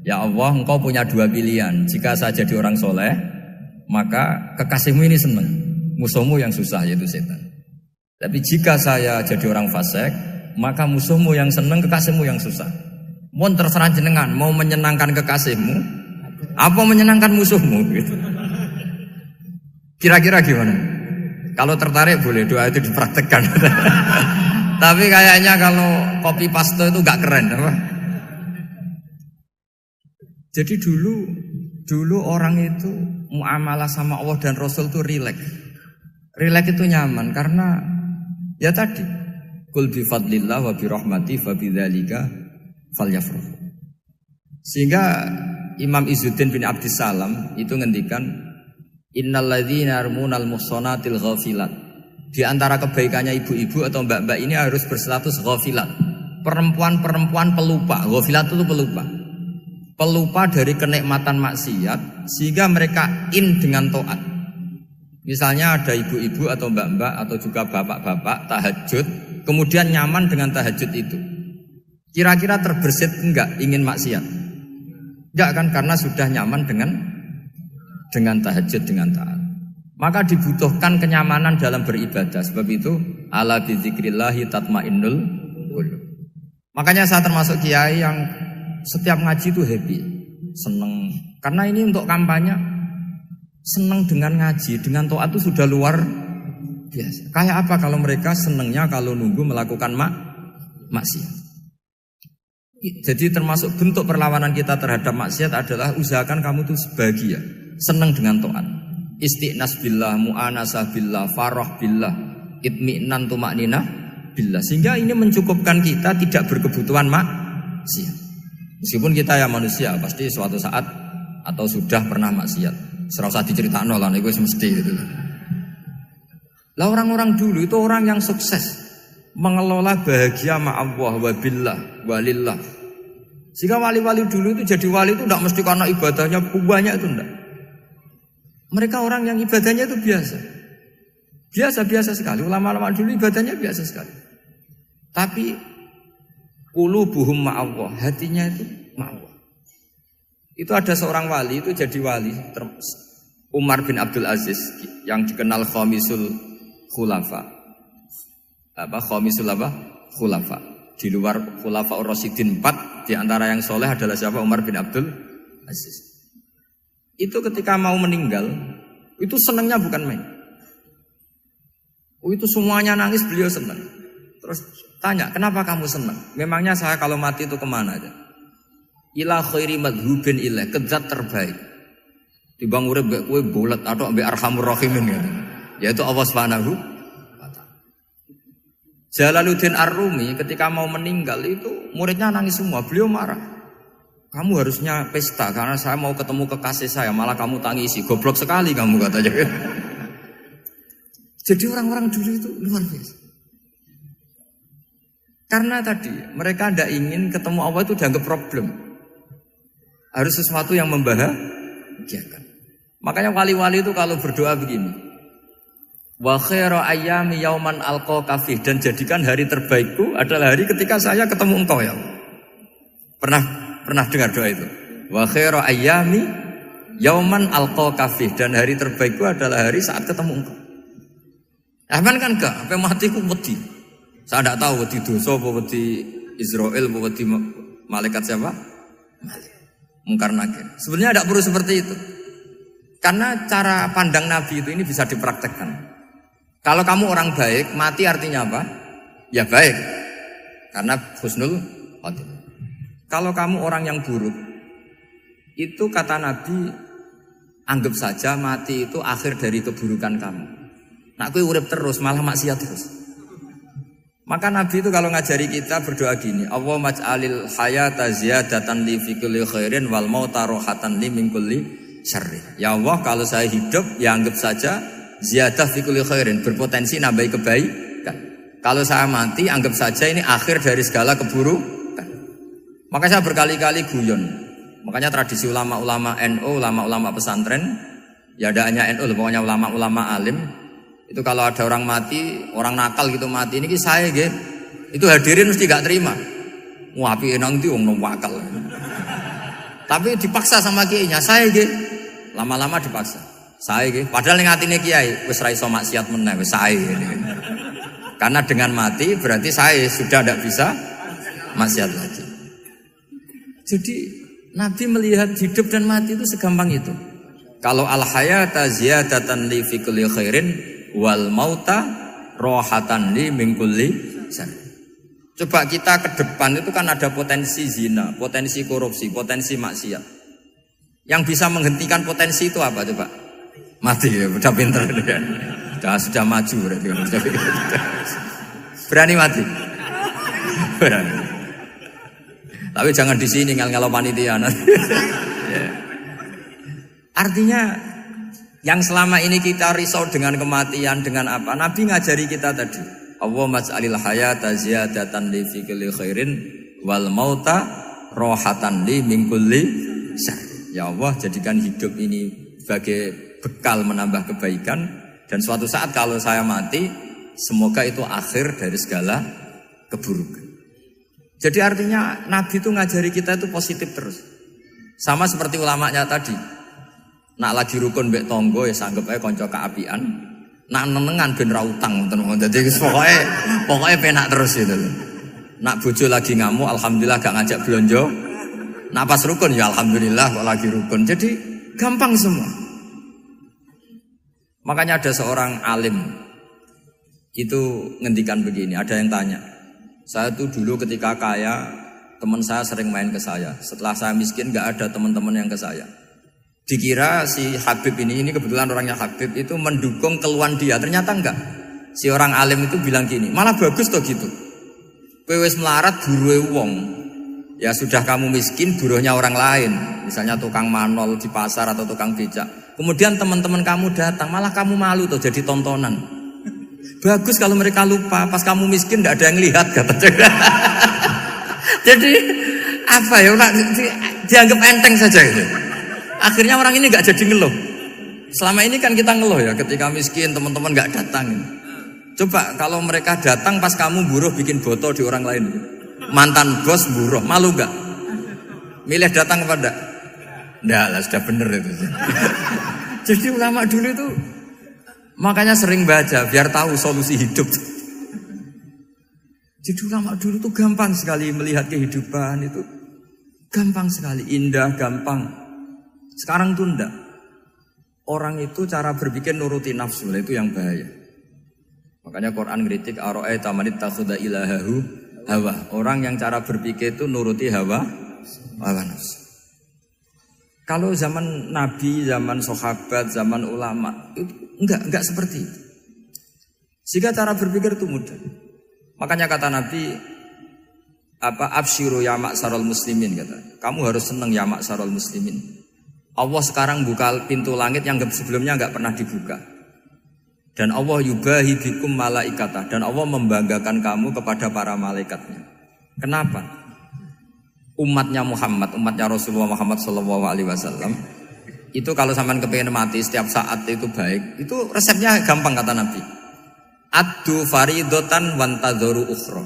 Ya Allah engkau punya dua pilihan. Jika saya jadi orang soleh, maka kekasihmu ini senang. Musuhmu yang susah yaitu setan. Tapi jika saya jadi orang fasik, maka musuhmu yang senang, kekasihmu yang susah. Mohon terserah jenengan, mau menyenangkan kekasihmu, apa menyenangkan musuhmu gitu. Kira-kira gimana? Kalau tertarik boleh doa itu dipraktekkan. Tapi kayaknya kalau copy paste itu gak keren apa? Jadi dulu orang itu muamalah sama Allah dan Rasul itu rileks. Rileks itu nyaman karena ya tadi qul bi fadlillah wa bi rahmati fa bidzalika falyafrahu. Sehingga Imam Izzuddin bin Abdissalam itu ngendikan innal ladzina yarmunal muhsanatil ghafilat. Di antara kebaikannya ibu-ibu atau mbak-mbak ini harus berstatus ghafilat. Perempuan-perempuan pelupa. Ghafilat itu pelupa. Pelupa dari kenikmatan maksiat sehingga mereka dengan taat. Misalnya ada ibu-ibu atau mbak-mbak atau juga bapak-bapak tahajud, kemudian nyaman dengan tahajud itu. Kira-kira terbersit enggak ingin maksiat? Enggak kan, karena sudah nyaman dengan tahajud, dengan taat. Maka dibutuhkan kenyamanan dalam beribadah. Sebab itu ala bidzikrillahi tatmainnul qulub. Makanya saya termasuk kiai yang setiap ngaji itu happy, seneng. Karena ini untuk kampanye, seneng dengan ngaji, dengan taat itu sudah luar biasa. Kayak apa kalau mereka senengnya kalau nunggu melakukan maksiat. Jadi termasuk bentuk perlawanan kita terhadap maksiat adalah usahakan kamu tuh sebahagia, senang dengan taat. Istiqnas billah, mu'anasah billah, farah billah, itmi'nan tumakninah billah. Sehingga ini mencukupkan kita tidak berkebutuhan maksiat. Meskipun kita ya manusia, pasti suatu saat atau sudah pernah maksiat. Serasa diceritakno lah, itu mesti gitu. Lah orang-orang dulu itu orang yang sukses mengelola bahagia ma Allah wa billah walillah. Sehingga wali-wali dulu itu jadi wali itu tidak mesti karena ibadahnya banyak, itu enggak. Mereka orang yang ibadahnya itu biasa. Biasa-biasa sekali. Ulama-ulama dulu ibadahnya biasa sekali. Tapi qulubuhum ma Allah, hatinya itu ma Allah. Itu ada seorang wali itu jadi wali, Umar bin Abdul Aziz yang dikenal khamisul khulafa. Khamisul khulafa. Di luar khulafa Ar-Rasyidin 4, di antara yang soleh adalah siapa? Umar bin Abdul Aziz. Itu ketika mau meninggal, itu senangnya bukan main. Itu semuanya nangis, beliau senang. Terus tanya, kenapa kamu senang? Memangnya saya kalau mati itu kemana aja? Ila khairi madhubin ilah, ke zat terbaik. Timbang urip mbek kowe bolet atau mbek Arhamur Rahimin ya. Yaitu Allah Subhanahu wa taala. Jalaluddin Ar-Rumi ketika mau meninggal itu muridnya nangis semua, beliau marah. Kamu harusnya pesta karena saya mau ketemu kekasih saya, malah kamu tangisi. Goblok sekali kamu katanya. Jadi orang-orang dulu itu luar biasa. Karena tadi mereka tidak ingin ketemu Allah itu dianggap problem. Harus sesuatu yang membahagiakan. Makanya wali-wali itu kalau berdoa begini. Wa khairu ayyami yauman alqaka fih, dan jadikan hari terbaikku adalah hari ketika saya ketemu engkau ya Allah. Pernah dengar doa itu? Wa khairu ayyami yauman alqaka fih, dan hari terbaikku adalah hari saat ketemu engkau. Aman kan enggak? Sampai mati ku wedi. Saya tidak tahu wedi dosa apa wedi Israel apa wedi malaikat siapa? Mungkar nakir. Sebenarnya tidak perlu seperti itu. Karena cara pandang Nabi itu ini bisa dipraktekkan. Kalau kamu orang baik, mati artinya apa? Ya baik. Karena husnul khotimah. Kalau kamu orang yang buruk, itu kata Nabi, anggap saja mati itu akhir dari keburukan kamu. Nak kowe urip terus, malah maksiat terus. Maka Nabi itu kalau ngajari kita berdoa gini, Allahumma ij'alil hayata ziyadatan li fi kulli khairin wal mauta rohatan li min kulli syarri. Ya Allah, kalau saya hidup ya anggap saja ziyadah fi kulli khairin, berpotensi nambahi kebaikan. Kalau saya mati anggap saja ini akhir dari segala keburukan. Maka saya berkali-kali guyon. Makanya tradisi ulama-ulama NU, ulama-ulama pesantren, ya ada hanya NU, pokoknya ulama-ulama alim. Itu kalau ada orang mati, orang nakal gitu mati, ini saya gitu. Itu hadirin mesti gak terima. Wah, api enang itu wong wakal. Tapi dipaksa sama kiainya, saya gitu. Lama-lama dipaksa. Saya gitu. Padahal ning atine kiai wis ra iso maksiat meneh, wis saya gitu. Karena dengan mati berarti saya sudah tidak bisa maksiat lagi. Jadi Nabi melihat hidup dan mati itu segampang itu. Kalau al-hayata ziyadatan li fi kulli khairin wal mauta rohatan li min kulli syarr. Coba kita ke depan itu kan ada potensi zina, potensi korupsi, potensi maksiat. Yang bisa menghentikan potensi itu apa coba? Mati ya, udah pinter ya. Sudah maju berarti. Berani mati. Berani. Tapi jangan di sini ngel-ngelo panitia. Ya. Artinya yang selama ini kita risau dengan kematian, dengan apa? Nabi ngajari kita tadi. Allahumma ij'alil hayata ziyadatan li fi kulli khairin wal mauta rohatan li min kulli syarr. Ya Allah, jadikan hidup ini sebagai bekal menambah kebaikan, dan suatu saat kalau saya mati, semoga itu akhir dari segala keburukan. Jadi artinya Nabi itu ngajari kita itu positif terus. Sama seperti ulamanya tadi. Nak lagi rukun mbek tonggo ya sanggep ae kanca kaapian. Nak nenengan ben ra utang ngoten. Dadi pokoke penak terus itu. Nak bojo lagi ngamuk alhamdulillah gak ngajak blonjo. Nak pas rukun ya alhamdulillah kok lagi rukun. Jadi gampang semua. Makanya ada seorang alim itu ngendikan begini, ada yang tanya. Saya tuh dulu ketika kaya, teman saya sering main ke saya. Setelah saya miskin gak ada teman-teman yang ke saya. Dikira si Habib ini kebetulan orangnya Habib itu mendukung keluhan dia. Ternyata enggak. Si orang alim itu bilang gini, malah bagus toh gitu. Kowe wis melarat buruhe wong. Ya sudah kamu miskin buruhnya orang lain. Misalnya tukang manol di pasar atau tukang becak. Kemudian teman-teman kamu datang, malah kamu malu tuh jadi tontonan. Bagus kalau mereka lupa pas kamu miskin enggak ada yang lihat katanya. Jadi apa ya, dianggap enteng saja gitu. Akhirnya orang ini nggak jadi ngeluh. Selama ini kan kita ngeluh ya, ketika miskin teman-teman nggak datang. Coba kalau mereka datang pas kamu buruh bikin botol di orang lain, mantan bos buruh, malu nggak? Milih datang apa enggak? Enggak lah, sudah bener itu. Jadi ulama dulu itu makanya sering baca biar tahu solusi hidup. Jadi ulama dulu tuh gampang sekali melihat kehidupan itu, gampang sekali, indah, gampang. Sekarang tuh enggak. Orang itu cara berpikir nuruti nafsu, itu yang bahaya. Makanya Quran ngeritik ara'aita man ittakhadha ilahahu hawa. Orang yang cara berpikir itu nuruti hawa nafsu. Kalau zaman Nabi, zaman sahabat, zaman ulama itu enggak seperti itu. Sehingga cara berpikir itu mudah. Makanya kata Nabi, absyiru ya ma'syaral muslimin, kata. Kamu harus senang ya ma'syaral muslimin. Allah sekarang buka pintu langit yang sebelumnya enggak pernah dibuka. Dan Allah yubahi bikum malaikatah, dan Allah membanggakan kamu kepada para malaikatnya. Kenapa? Umatnya Muhammad, umatnya Rasulullah Muhammad SAW, itu kalau sampean kepengen mati setiap saat itu baik, itu resepnya gampang kata Nabi. Addu faridotan wantadzoru ukhra.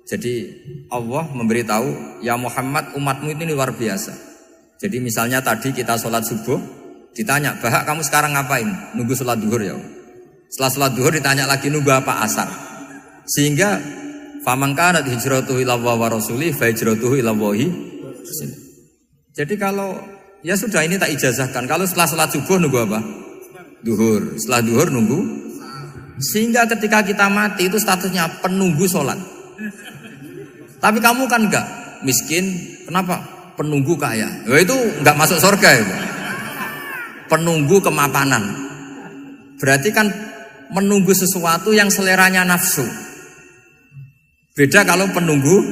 Jadi Allah memberitahu, ya Muhammad, umatmu ini luar biasa. Jadi misalnya tadi kita sholat subuh, ditanya, Bahak kamu sekarang ngapain? Nunggu sholat duhur ya. Setelah sholat duhur ditanya lagi nunggu apa asar. Sehingga faman kanat hijratuhu ila Allah wa rasulih fa hijratuhu ila Allah. Jadi kalau ya sudah ini tak ijazahkan. Kalau setelah sholat subuh nunggu apa? Duhur. Setelah duhur nunggu. Sehingga ketika kita mati itu statusnya penunggu sholat. Tapi kamu kan enggak miskin. Kenapa? Penunggu kaya. Ya itu enggak masuk surga itu. Penunggu kemapanan. Berarti kan menunggu sesuatu yang seleranya nafsu. Beda kalau penunggu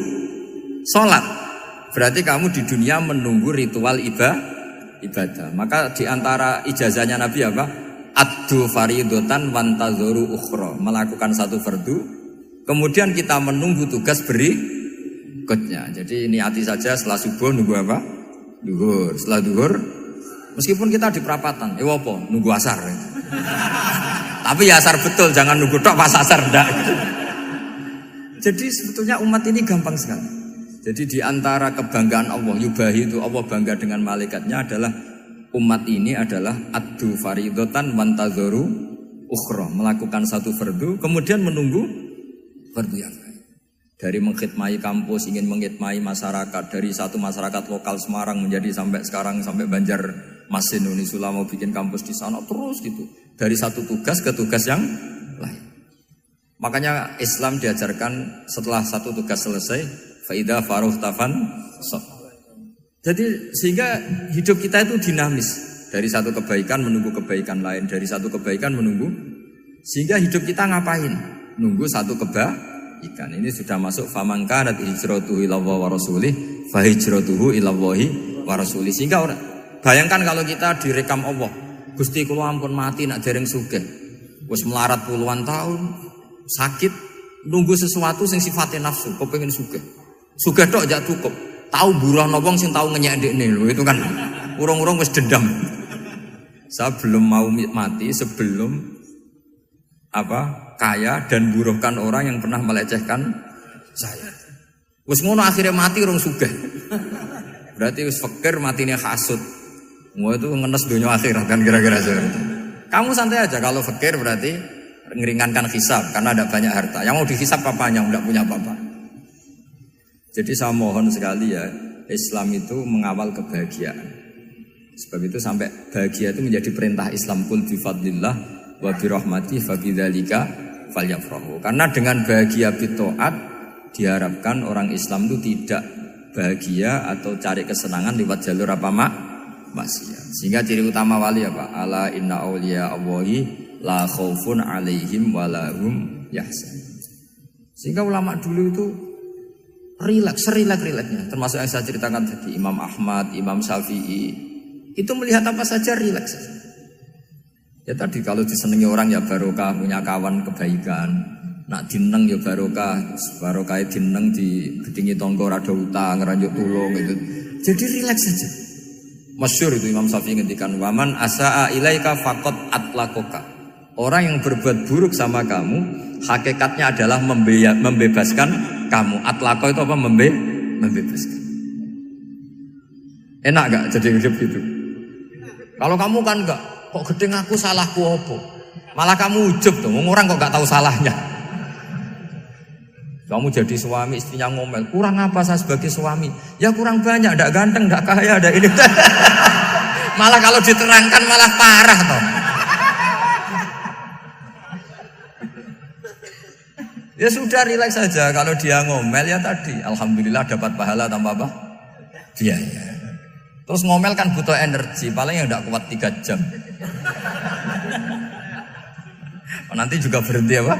sholat. Berarti kamu di dunia menunggu ritual ibadah. Maka diantara ijazahnya Nabi apa? Addu faridotan wantadzoru ukhra. Melakukan satu fardu, kemudian kita menunggu tugas berikutnya. Jadi niati saja setelah subuh nunggu apa? Duhur. Setelah duhur, meskipun kita di perapatan, apa? Nunggu asar. Tapi ya asar betul, jangan nunggu tok pas asar enggak. Jadi sebetulnya umat ini gampang sekali. Jadi di antara kebanggaan Allah, yubahi itu Allah bangga dengan malaikatnya adalah umat ini adalah addu faridotan wantadzoru ukhra, melakukan satu fardu kemudian menunggu fardu yang lain. Dari mengkhidmati kampus, ingin mengkhidmati masyarakat, dari satu masyarakat lokal Semarang menjadi sampai sekarang sampai Banjarmasin, Unisula mau bikin kampus di sana terus gitu. Dari satu tugas ke tugas yang lain. Makanya Islam diajarkan setelah satu tugas selesai, faida faruh tafan sok. Jadi sehingga hidup kita itu dinamis. Dari satu kebaikan menunggu kebaikan lain, dari satu kebaikan menunggu. Sehingga hidup kita ngapain? Nunggu satu kebaikan. Ini sudah masuk faman kanat hijratuhu ila Allah wa rasulih fa hijratuhu ila Allah wa rasulih. Sehingga bayangkan kalau kita direkam Allah, Gusti kula ampun mati nak dereng sugih. Wis melarat puluhan tahun, sakit, nunggu sesuatu sing sifatnya nafsu, kepengin sugih. Sugih tok jak cukup. Tahu buruh wong sing tahu ngenyek ndekne lho, itu kan urung-urung wis dendam. Saya belum mau mati sebelum kaya dan buruhkan orang yang pernah melecehkan saya. Wis ngono akhirnya mati urung sugih. Berarti wis fakir matine hasud. Mau itu ngenes dunia akhirat kan kira-kira seperti. Kamu santai aja kalau fakir berarti ngeringankan hisab karena ada banyak harta. Yang mau dihisab papanya enggak punya apa-apa. Jadi saya mohon sekali ya, Islam itu mengawal kebahagiaan. Sebab itu sampai bahagia itu menjadi perintah Islam, kul bi fadlillah wa bi rahmatihi fa bidzalika falyafrahu. Karena dengan bahagia bi taat diharapkan orang Islam itu tidak bahagia atau cari kesenangan lewat jalur maksiat. Sehingga ciri utama wali apa? Ala inna auliya Allahi la khaufun alaihim wa la hum yahzanun. Sehingga ulama dulu itu rileks-rileksnya. Termasuk yang saya ceritakan tadi, Imam Ahmad, Imam Syafi'i, itu melihat apa saja rileks. Ya tadi kalau disenangi orang ya barokah, punya kawan kebaikan. Nak dineng ya barokah dineng di gedingi tonggo rada utang, ngeranjuk tulung gitu. Jadi rileks saja. Masyhur itu Imam Syafi'i ngendikan, waman asaa ilaika faqad atlakoka. Orang yang berbuat buruk sama kamu, hakikatnya adalah membebaskan kamu. Atlako itu apa? Membebaskan. Enak gak jadi hidup gitu? Kalau kamu kan enggak, kok gedeng aku salahku apa? Malah kamu ujub tuh, orang kok gak tahu salahnya. Kamu jadi suami, istrinya ngomel, kurang apa saya sebagai suami? Ya kurang banyak, enggak ganteng, enggak kaya, enggak ini. Malah kalau diterangkan malah parah toh. Ya sudah rileks saja. Kalau dia ngomel ya tadi, alhamdulillah dapat pahala tanpa apa? Biaya. Terus ngomel kan butuh energi, paling yang tidak kuat 3 jam. Nanti juga berhenti apa?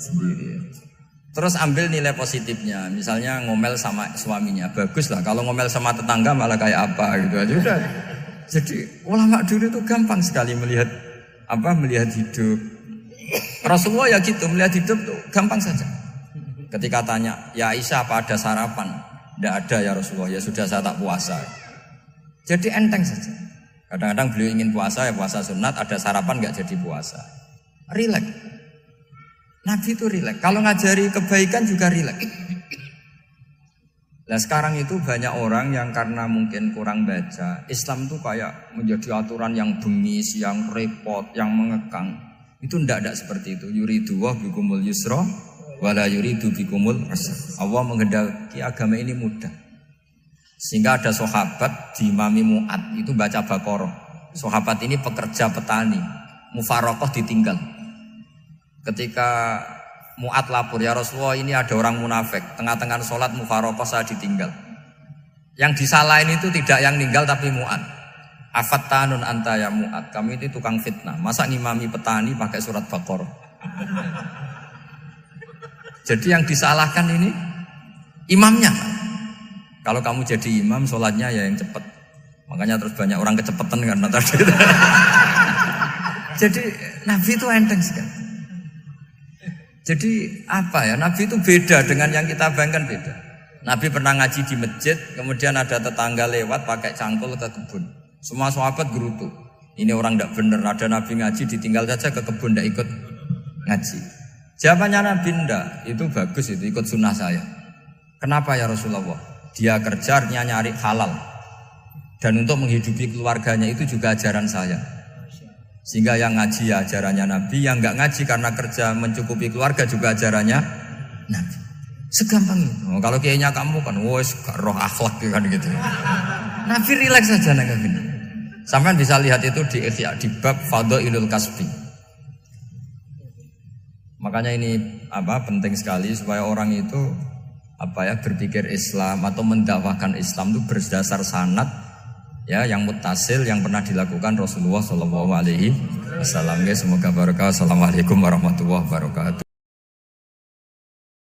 Sendiri. Terus ambil nilai positifnya. Misalnya ngomel sama suaminya, bagus lah. Kalau ngomel sama tetangga malah kayak apa gitu aja udah. Jadi ulama dulu itu gampang sekali melihat hidup. Rasulullah ya gitu, melihat hidup tuh gampang saja. Ketika tanya, ya Aisyah apa ada sarapan? Tidak ada ya Rasulullah, ya sudah saya tak puasa. Jadi enteng saja. Kadang-kadang beliau ingin puasa, ya puasa sunat, ada sarapan nggak jadi puasa. Rileks. Nabi itu rileks. Kalau ngajari kebaikan juga rileks. Nah sekarang itu banyak orang yang karena mungkin kurang baca, Islam itu kayak menjadi aturan yang bengis, yang repot, yang mengekang. Itu tidak seperti itu. Yuridu wa bikumul yusra wala yuridu bikumul usra. Allah menghendaki agama ini mudah. Sehingga ada sahabat di Imami Mu'ad itu baca Baqarah. Sahabat ini pekerja petani, mufarokoh ditinggal. Ketika Mu'ad lapor, ya Rasulullah ini ada orang munafik, tengah-tengah sholat mufarokoh saya ditinggal. Yang disalahin itu tidak yang ninggal tapi Mu'ad. Afattanun anta ya Mu'ad, kami itu tukang fitnah. Masa ngimami petani pakai surat Baqarah? Jadi yang disalahkan ini imamnya. Kalau kamu jadi imam, sholatnya ya yang cepat. Makanya terus banyak orang kecepetan karena tadi. Jadi Nabi itu enteng sekali. Jadi apa ya? Nabi itu beda dengan yang kita bayangkan beda. Nabi pernah ngaji di masjid, kemudian ada tetangga lewat pakai cangkul ke kebun. Semua sahabat gerutu. Ini orang tidak benar. Ada Nabi ngaji ditinggal saja ke kebun, tidak ikut ngaji. Jawabannya Nabi tidak. Itu bagus, itu ikut sunnah saya. Kenapa ya Rasulullah? Dia kerjanya nyari halal. Dan untuk menghidupi keluarganya itu juga ajaran saya. Sehingga yang ngaji ya ajarannya Nabi, yang enggak ngaji karena kerja mencukupi keluarga juga ajarannya Nabi. Segampang itu. Kalau kayaknya kamu kan, wes roh akhlak kan gitu. Nabi rileks saja Nabi. Sampai bisa lihat itu di Ihya di bab Fadhailul Kasbi. Makanya ini penting sekali supaya orang itu berpikir Islam atau mendakwahkan Islam itu berdasar sanad ya yang muttasil yang pernah dilakukan Rasulullah sallallahu alaihi wasallam. Semoga barokah. Assalamualaikum warahmatullahi wabarakatuh.